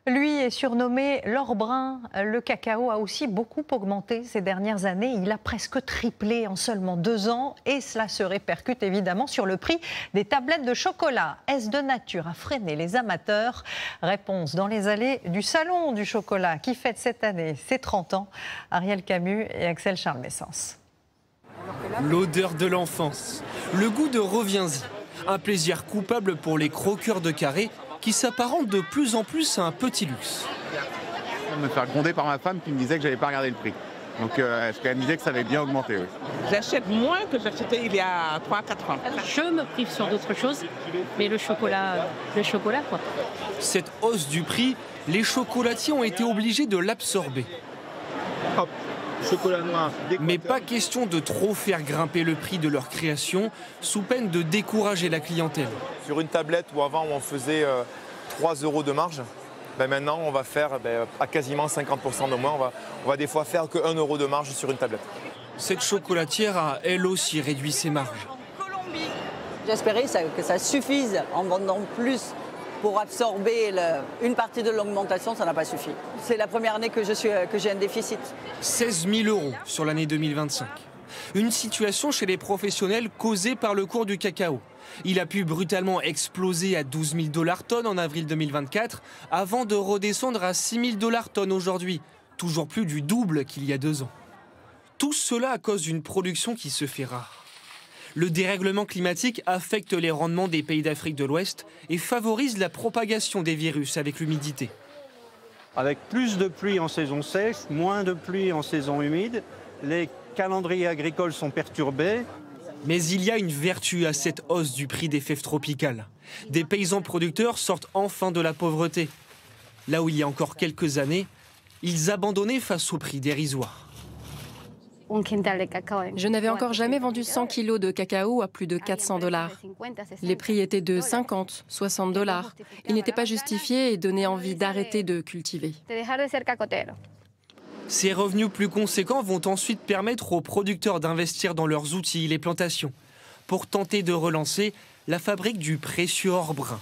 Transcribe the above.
Lui est surnommé l'or brun. Le cacao a aussi beaucoup augmenté ces dernières années. Il a presque triplé en seulement 2 ans et cela se répercute évidemment sur le prix des tablettes de chocolat. Est-ce de nature à freiner les amateurs? Réponse dans les allées du Salon du chocolat qui fête cette année ses 30 ans. Ariel Camus et Axel Charles Messens. L'odeur de l'enfance, le goût de reviens-y. Un plaisir coupable pour les croqueurs de carré qui s'apparente de plus en plus à un petit luxe. Je vais me faire gronder par ma femme qui me disait que j'avais pas regardé le prix. Donc elle me disait que ça avait bien augmenté. Oui. J'achète moins que j'achetais il y a 3-4 ans. Je me prive sur d'autres choses, mais le chocolat quoi. Cette hausse du prix, les chocolatiers ont été obligés de l'absorber. Hop, chocolat noir. Mais pas question de trop faire grimper le prix de leur création, sous peine de décourager la clientèle. Sur une tablette où avant on faisait 3 € de marge, maintenant on va faire à quasiment 50% de moins. On va des fois faire que 1 € de marge sur une tablette. Cette chocolatière a elle aussi réduit ses marges. J'espérais que ça suffise en vendant plus pour absorber une partie de l'augmentation, ça n'a pas suffi. C'est la première année que j'ai un déficit. 16 000 € sur l'année 2025. Une situation chez les professionnels causée par le cours du cacao. Il a pu brutalement exploser à 12 000 $ tonne en avril 2024 avant de redescendre à 6 000 $ tonne aujourd'hui, toujours plus du double qu'il y a 2 ans. Tout cela à cause d'une production qui se fait rare. Le dérèglement climatique affecte les rendements des pays d'Afrique de l'Ouest et favorise la propagation des virus avec l'humidité. Avec plus de pluie en saison sèche, moins de pluie en saison humide, les calendriers agricoles sont perturbés. Mais il y a une vertu à cette hausse du prix des fèves tropicales. Des paysans producteurs sortent enfin de la pauvreté. Là où il y a encore quelques années, ils abandonnaient face au prix dérisoire. Je n'avais encore jamais vendu 100 kilos de cacao à plus de 400 $. Les prix étaient de 50, 60 $. Ils n'étaient pas justifiés et donnaient envie d'arrêter de cultiver. Ces revenus plus conséquents vont ensuite permettre aux producteurs d'investir dans leurs outils, les plantations, pour tenter de relancer la fabrique du précieux or brun.